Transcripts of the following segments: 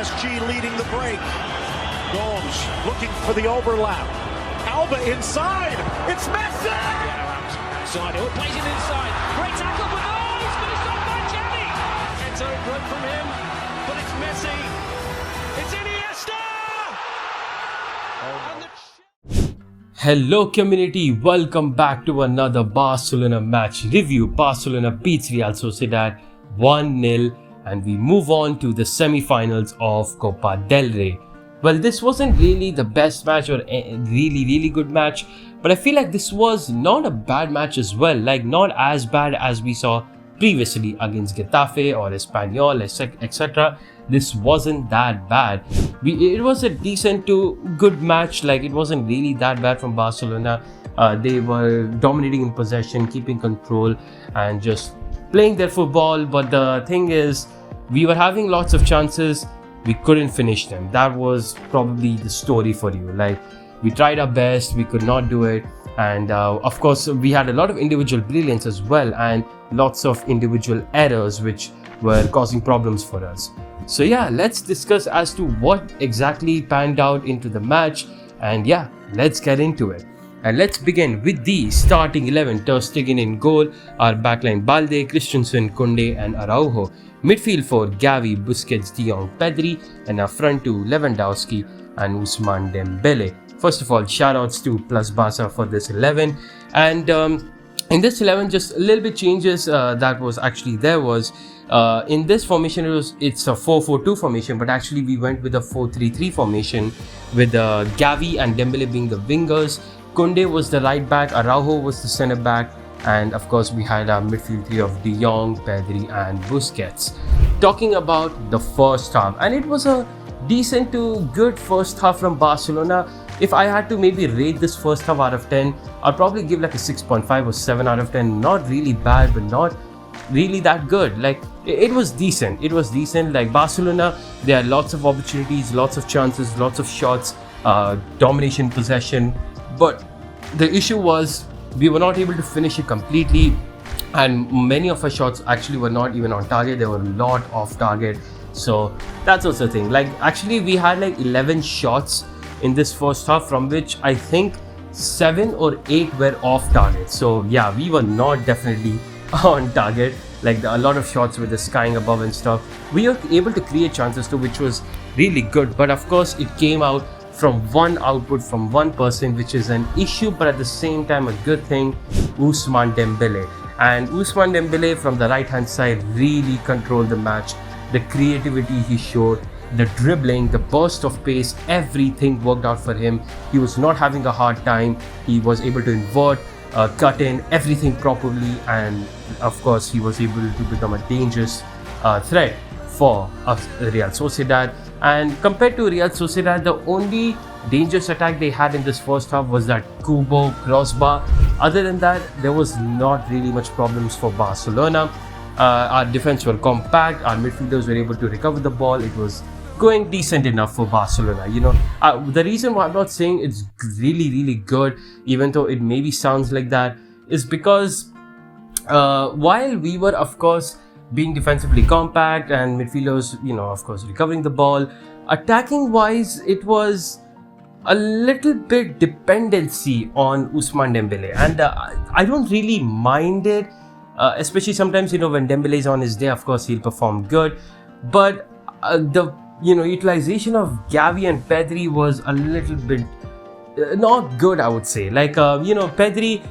PSG leading the break. Gomes looking for the overlap. Alba inside. It's Messi! Outside, it plays it inside. Great tackle, but oh, he's finished off by Jenny. It's a run from him, but it's Messi. It's Iniesta! And the Hello community, welcome back to another Barcelona match review. Barcelona beats Real Sociedad 1-0 and we move on to the semi-finals of Copa del Rey. Well, this wasn't really the best match or a really good match, but I feel like this was not a bad match as well, like not as bad as we saw previously against Getafe or Espanyol, etc. This wasn't that bad. It was a decent to good match, like it wasn't really that bad from Barcelona. They were dominating in possession, keeping control and just playing their football, but the thing is, we were having lots of chances, we couldn't finish them. That was probably the story for you. Like, we tried our best, we could not do it, and of course we had a lot of individual brilliance as well and lots of individual errors which were causing problems for us. So yeah, let's discuss as to what exactly panned out into the match, and yeah, let's get into it. And let's begin with the starting 11. Ter Stegen in goal, our backline Balde, Christensen, Koundé and Araujo. Midfield for Gavi, Busquets, De Jong, Pedri, and our front two Lewandowski and Ousmane Dembele. First of all, shoutouts to Plus Barca for this 11. And in this 11, just a little bit changes that was actually there was in this formation it's a 4-4-2 formation, but actually we went with a 4-3-3 formation with Gavi and Dembele being the wingers. Koundé was the right back, Araujo was the centre back, and of course we had our midfield three of De Jong, Pedri and Busquets. Talking about the first half, and it was a decent to good first half from Barcelona. If I had to maybe rate this first half out of 10, I'd probably give like a 6.5 or 7 out of 10. Not really bad, but not really that good. Like, it was decent. It was decent. Like, Barcelona, they had lots of opportunities, lots of chances, lots of shots, domination, possession. But the issue was we were not able to finish it completely, and many of our shots actually were not even on target. There were a lot off target. So that's also a thing. Like, actually we had like 11 shots in this first half, from which I think 7 or 8 were off target. So yeah, we were not definitely on target. Like, a lot of shots were just skying above and stuff. We were able to create chances too, which was really good, but of course it came out from one output from one person, which is an issue, but at the same time a good thing, Ousmane Dembele. And Ousmane Dembele from the right hand side really controlled the match. The creativity he showed, the dribbling, the burst of pace, everything worked out for him. He was not having a hard time. He was able to invert, cut in everything properly, and of course he was able to become a dangerous threat for Real Sociedad. And compared to Real Sociedad, the only dangerous attack they had in this first half was that Kubo crossbar. Other than that, there was not really much problems for Barcelona. Our defense were compact, our midfielders were able to recover the ball. It was going decent enough for Barcelona. You know, the reason why I'm not saying it's really good, even though it maybe sounds like that, is because while we were of course being defensively compact and midfielders, you know, of course recovering the ball, attacking wise it was a little bit dependency on Ousmane Dembele, and I don't really mind it, especially sometimes, you know, when Dembele is on his day, of course he'll perform good, but the utilization of Gavi and Pedri was a little bit not good, I would say. Like, Pedri,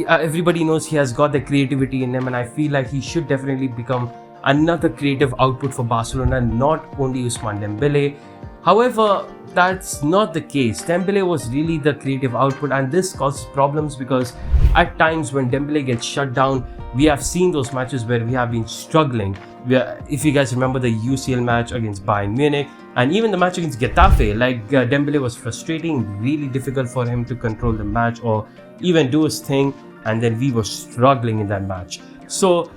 everybody knows he has got the creativity in him, and I feel like he should definitely become another creative output for Barcelona, not only Ousmane Dembele. However, that's not the case. Dembele was really the creative output, and this causes problems because at times when Dembele gets shut down, we have seen those matches where we have been struggling. If you guys remember the UCL match against Bayern Munich, and even the match against Getafe, like Dembele was frustrating, really difficult for him to control the match or even do his thing, and then we were struggling in that match. So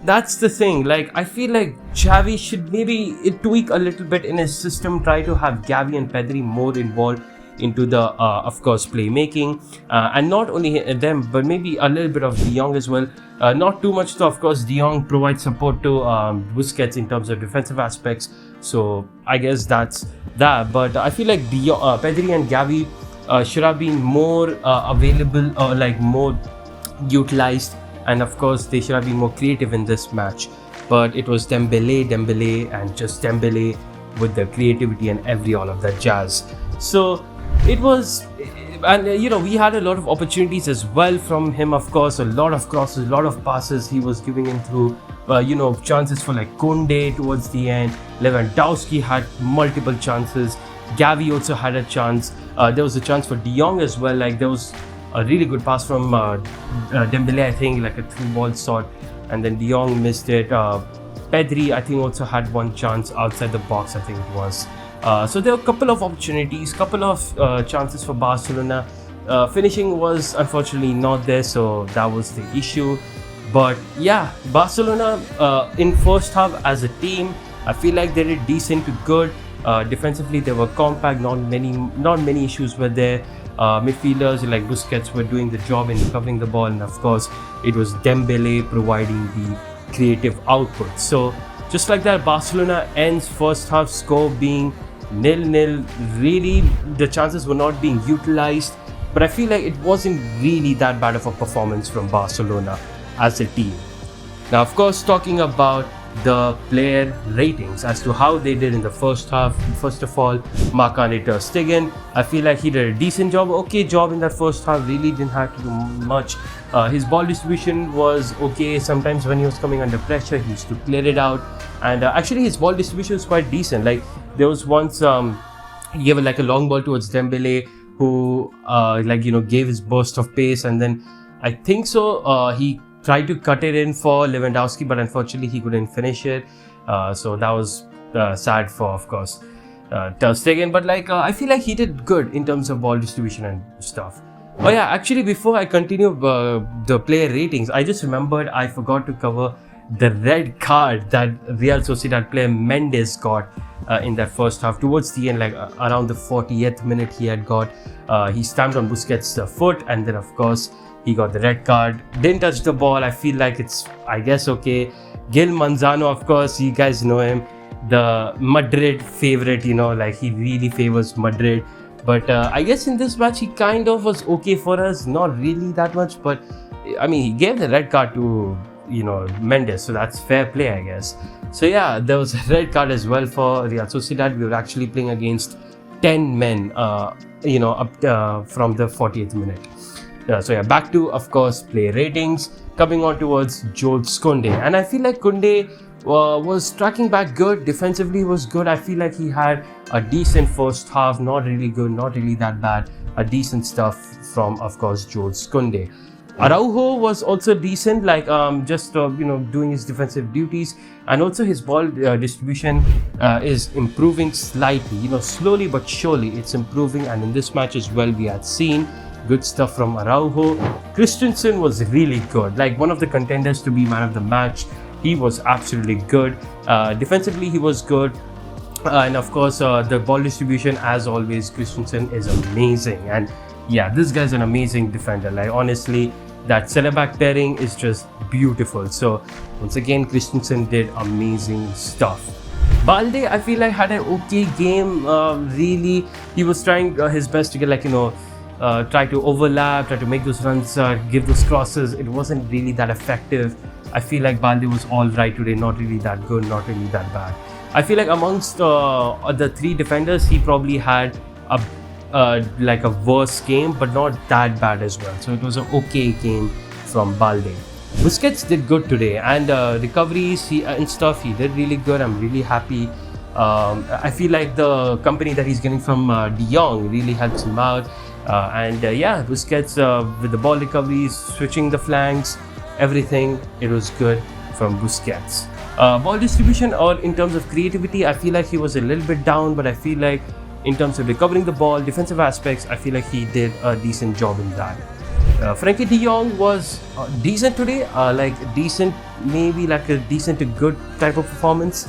that's the thing. Like, I feel like Xavi should maybe tweak a little bit in his system, try to have Gavi and Pedri more involved into the of course playmaking, and not only them but maybe a little bit of De Jong as well, not too much. So of course De Jong provides support to Busquets in terms of defensive aspects, So I guess that's that. But I feel like Pedri and Gavi should have been more available or like more utilized, and of course they should have been more creative in this match. But it was Dembele, and just Dembele with the creativity and all of that jazz. So it was, and we had a lot of opportunities as well from him. Of course, a lot of crosses, a lot of passes he was giving in through. Chances for like Koundé towards the end. Lewandowski had multiple chances. Gavi also had a chance. There was a chance for De Jong as well. Like there was a really good pass from Dembele, I think, like a through ball sort, and then De Jong missed it. Pedri, I think, also had one chance outside the box, I think it was. So there were a couple of opportunities, couple of chances for Barcelona. Finishing was unfortunately not there, so that was the issue. But yeah, Barcelona in first half as a team, I feel like they did decent to good. Defensively, they were compact. Not many issues were there. Midfielders like Busquets were doing the job in covering the ball, and of course, it was Dembele providing the creative output. So just like that, Barcelona ends first half score being 0-0. Really, the chances were not being utilized, but I feel like it wasn't really that bad of a performance from Barcelona as a team. Now, of course, talking about the player ratings as to how they did in the first half. First of all, Marc-Andre ter Stegen, I feel like he did a decent job, okay job in that first half. Really didn't have to do much. His ball distribution was okay. Sometimes when he was coming under pressure, he used to clear it out, and actually his ball distribution was quite decent. Like there was once he gave like a long ball towards Dembele, who gave his burst of pace, and then I think so he tried to cut it in for Lewandowski, but unfortunately he couldn't finish it. So that was sad for, of course, ter Stegen. But I feel like he did good in terms of ball distribution and stuff. Oh yeah, actually before I continue the player ratings, I just remembered I forgot to cover the red card that Real Sociedad player Mendes got in that first half. Towards the end, around the 40th minute, he had got, he stamped on Busquets' foot, and then of course, he got the red card. Didn't touch the ball. I feel like it's, I guess, okay. Gil Manzano, of course, you guys know him. The Madrid favorite, he really favors Madrid. But I guess in this match, he kind of was okay for us. Not really that much. But, I mean, he gave the red card to, Mendes. So that's fair play, I guess. So yeah, there was a red card as well for Real Sociedad. We were actually playing against 10 men, up from the 40th minute. So yeah, back to, of course, player ratings. Coming on towards Jules Koundé, and I feel like Koundé was tracking back good. Defensively was good. I feel like he had a decent first half. Not really good, not really that bad. A decent stuff from, of course, Jules Koundé. Araujo was also decent, doing his defensive duties, and also his ball distribution is improving slightly. Slowly but surely it's improving, and in this match as well, we had seen good stuff from Araujo. Christensen was really good, like one of the contenders to be man of the match. He was absolutely good. Defensively, he was good. And of course, the ball distribution, as always, Christensen is amazing. And yeah, this guy's an amazing defender. Like, honestly, that center-back pairing is just beautiful. So, once again, Christensen did amazing stuff. Balde, I feel like, had an okay game. Really, he was trying his best to get, try to overlap, try to make those runs, give those crosses. It wasn't really that effective. I feel like Balde was all right today, not really that good, not really that bad. I feel like amongst the three defenders, he probably had a worse game, but not that bad as well. So it was an okay game from Balde. Busquets did good today, and recoveries and stuff, he did really good. I'm really happy. I feel like the company that he's getting from De Jong really helps him out. Busquets with the ball recoveries, switching the flanks, everything, it was good from Busquets. Ball distribution, or in terms of creativity, I feel like he was a little bit down, but I feel like in terms of recovering the ball, defensive aspects, I feel like he did a decent job in that. Frankie de Jong was decent today, decent, maybe like a decent to good type of performance.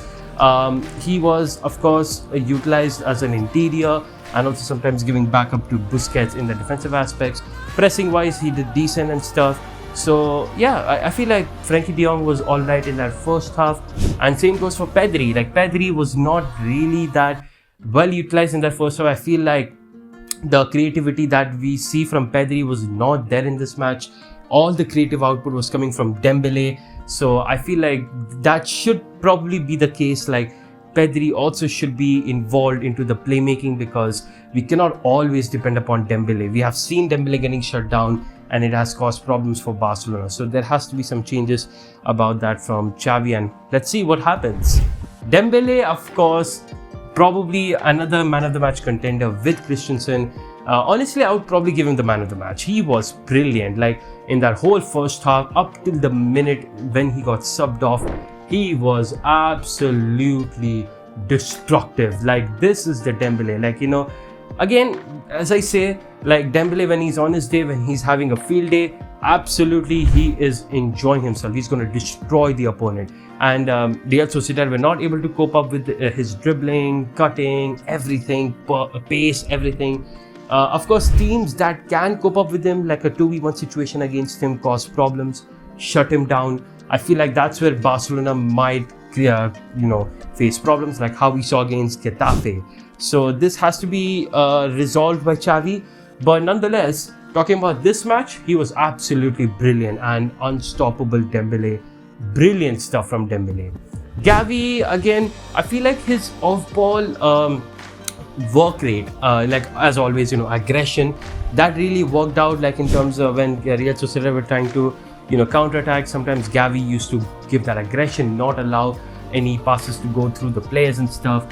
He was, of course, utilized as an interior, and also sometimes giving backup to Busquets in the defensive aspects. Pressing wise, he did decent and stuff. So yeah, I feel like Frankie de Jong was alright in that first half, and same goes for Pedri. Like Pedri was not really that well utilized in that first half. I feel like the creativity that we see from Pedri was not there in this match. All the creative output was coming from Dembele. So I feel like that should probably be the case. Like Pedri also should be involved into the playmaking, because we cannot always depend upon Dembele. We have seen Dembele getting shut down, and it has caused problems for Barcelona. So there has to be some changes about that from Xavi, and let's see what happens. Dembele, of course, probably another man of the match contender with Christensen. Honestly, I would probably give him the man of the match. He was brilliant. Like in that whole first half, up till the minute when he got subbed off, he was absolutely destructive. Like this is the Dembele. Like, you know, again, as I say, like Dembele, when he's on his day, when he's having a field day, absolutely he is enjoying himself. He's going to destroy the opponent. And Real Sociedad were not able to cope up with his dribbling, cutting, everything, pace, everything. Of course, teams that can cope up with him, like a 2v1 situation against him, cause problems, shut him down. I feel like that's where Barcelona might, face problems, like how we saw against Getafe. So this has to be resolved by Xavi. But nonetheless, talking about this match, he was absolutely brilliant and unstoppable Dembele. Brilliant stuff from Dembele. Gavi, again, I feel like his off-ball work rate, like as always, aggression, that really worked out. Like in terms of when Real Sociedad were trying to, counter-attack, sometimes Gavi used to give that aggression, not allow any passes to go through the players and stuff,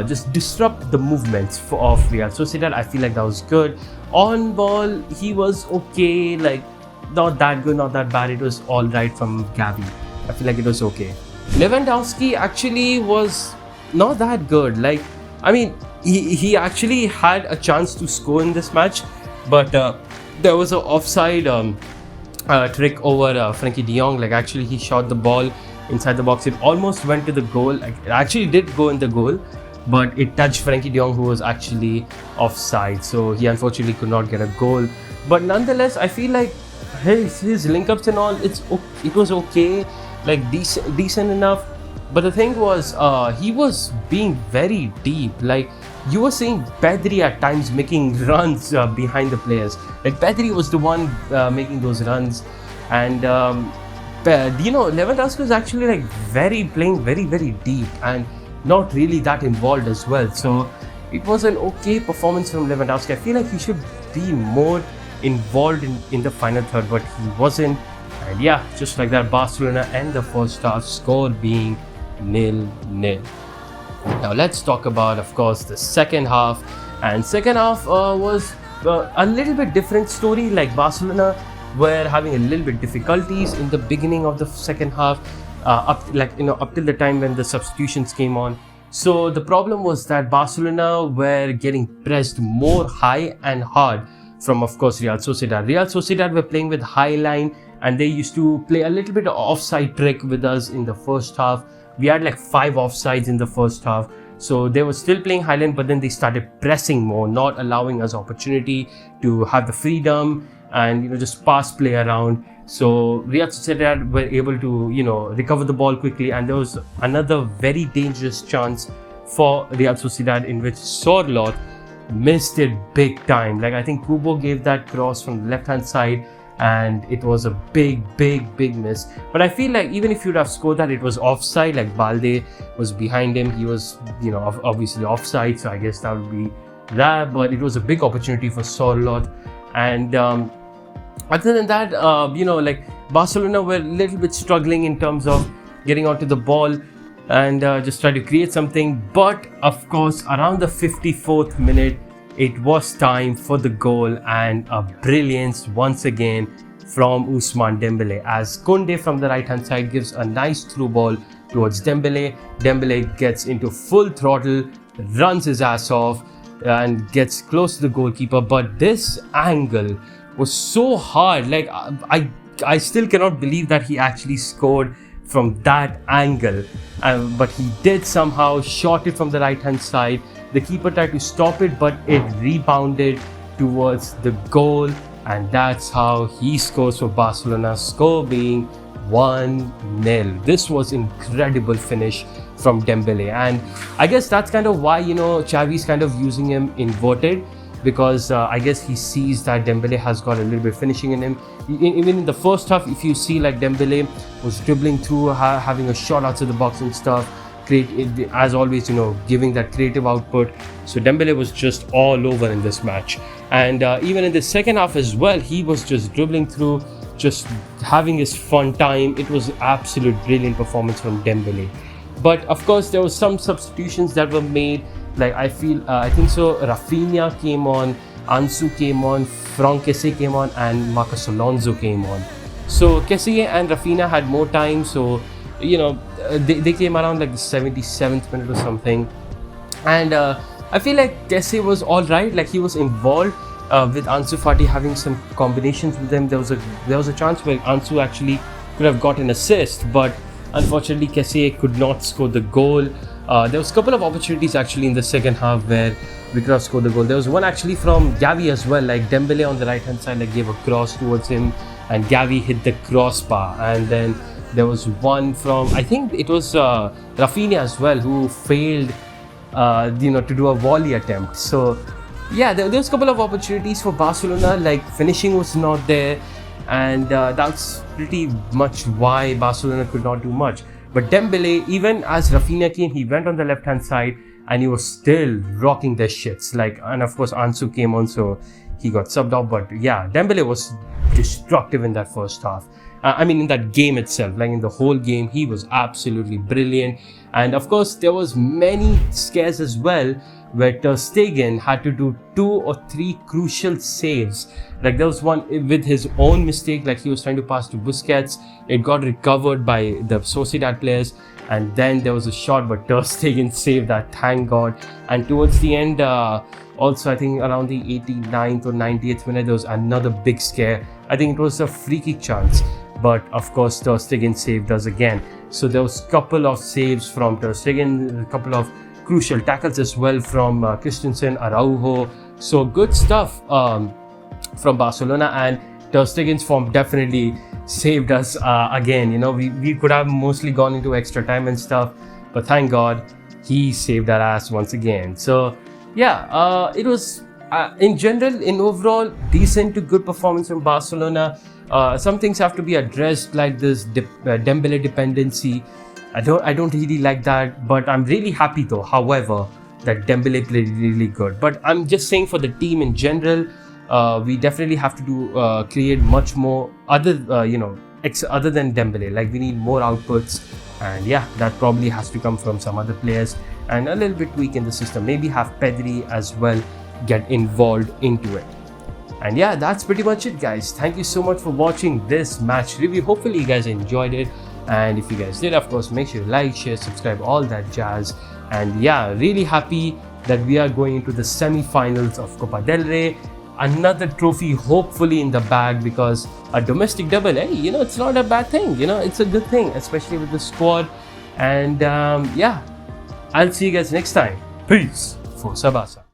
just disrupt the movements of Real Sociedad. I feel like that was good. On ball, he was okay, like not that good, not that bad. It was all right from Gavi. I feel like it was okay. Lewandowski actually was not that good. Like, I mean, he actually had a chance to score in this match, but there was an offside trick over Frankie de Jong. Like, actually, he shot the ball inside the box. It almost went to the goal. Like, it actually did go in the goal, but it touched Frankie de Jong, who was actually offside. So he unfortunately could not get a goal. But nonetheless, I feel like his link-ups and all, it was okay, like decent enough. But the thing was, he was being very deep. Like, you were seeing Pedri at times making runs behind the players. Like, Pedri was the one making those runs. And, Lewandowski was actually playing very, very deep and not really that involved as well. So, it was an okay performance from Lewandowski. I feel like he should be more involved in the final third, but he wasn't. And yeah, just like that, Barcelona end the first half, score being 0-0. Now let's talk about, of course, the second half. And second half was a little bit different story. Like, Barcelona were having a little bit difficulties in the beginning of the second half, up till the time when the substitutions came on. So the problem was that Barcelona were getting pressed more high and hard from, of course, Real Sociedad. Real Sociedad were playing with high line, and they used to play a little bit of offside trick with us in the first half. We had like 5 offsides in the first half. So they were still playing high line, but then they started pressing more, not allowing us opportunity to have the freedom and, just pass play around. So Real Sociedad were able to, recover the ball quickly. And there was another very dangerous chance for Real Sociedad in which Sorloth missed it big time. Like, I think Kubo gave that cross from the left-hand side, and it was a big miss. But I feel like even if you'd have scored that, it was offside. Like, Balde was behind him. He was, obviously offside. So I guess that would be that. But it was a big opportunity for Sorloth. And other than that, Barcelona were a little bit struggling in terms of getting onto the ball and just try to create something. But of course, around the 54th minute, it was time for the goal, and a brilliance once again from Ousmane Dembele, as Koundé from the right hand side gives a nice through ball towards Dembele. Dembele gets into full throttle, runs his ass off and gets close to the goalkeeper. But this angle was so hard. Like, I still cannot believe that he actually scored from that angle, but he did somehow. Shot it from the right hand side. The keeper tried to stop it, but it rebounded towards the goal, and that's how he scores for Barcelona, score being 1-0. This was incredible finish from Dembele, and I guess that's kind of why, you know, Xavi's kind of using him inverted, because I guess he sees that Dembele has got a little bit finishing in him. Even in the first half, if you see, like, Dembele was dribbling through, having a shot outside the box and stuff, as always, you know, giving that creative output. So Dembele was just all over in this match, and even in the second half as well, he was just dribbling through, just having his fun time. It was absolute brilliant performance from Dembele. But of course, there was some substitutions that were made. Like, I think so, Rafinha came on, Ansu came on, Franck Kessie came on, and Marcos Alonso came on. So Kessie and Rafinha had more time, so, you know, they came around like the 77th minute or something. And I feel like Kessie was alright, like he was involved with Ansu Fati having some combinations with them. There was a chance where Ansu actually could have got an assist, but unfortunately Kessie could not score the goal. There was a couple of opportunities actually in the second half where we could have scored the goal. There was one actually from Gavi as well, like Dembele on the right hand side, like, gave a cross towards him and Gavi hit the crossbar. And then there was one from, I think it was Rafinha as well, who failed you know, to do a volley attempt. So yeah, there was a couple of opportunities for Barcelona, like finishing was not there, and that's pretty much why Barcelona could not do much. But Dembele, even as Rafinha came, he went on the left hand side and he was still rocking their shits. Like, and of course Ansu came on, so he got subbed off. But yeah, Dembele was destructive in that first half. I mean, in that game itself, like in the whole game, he was absolutely brilliant. And of course, there was many scares as well where Ter Stegen had to do 2 or 3 crucial saves. Like, there was one with his own mistake, like he was trying to pass to Busquets. It got recovered by the Sociedad players, and then there was a shot, but Ter Stegen saved that, thank God. And towards the end, also I think around the 89th or 90th minute, there was another big scare. I think it was a free kick chance, but of course Ter Stegen saved us again. So there was a couple of saves from Ter Stegen, a couple of crucial tackles as well from Christensen, Araujo. So good stuff from Barcelona, and Ter Stegen's form definitely saved us again. You know, we could have mostly gone into extra time and stuff, but thank God he saved our ass once again. So yeah, it was in general, in overall, decent to good performance from Barcelona. Some things have to be addressed, like this Dembele dependency. I don't really like that, but I'm really happy though, however, that Dembele played really good. But I'm just saying, for the team in general, we definitely have to do create much more other other than Dembele. Like, we need more outputs, and yeah, that probably has to come from some other players and a little bit tweak in the system. Maybe have Pedri as well get involved into it. And yeah, that's pretty much it, guys. Thank you so much for watching this match review. Hopefully you guys enjoyed it, and if you guys did, of course, make sure to like, share, subscribe, all that jazz. And yeah, really happy that we are going into the semi-finals of Copa del Rey. Another trophy hopefully in the bag, because a domestic double, hey, you know, it's not a bad thing. You know, it's a good thing, especially with the squad. And yeah, I'll see you guys next time. Peace. Forza Barça.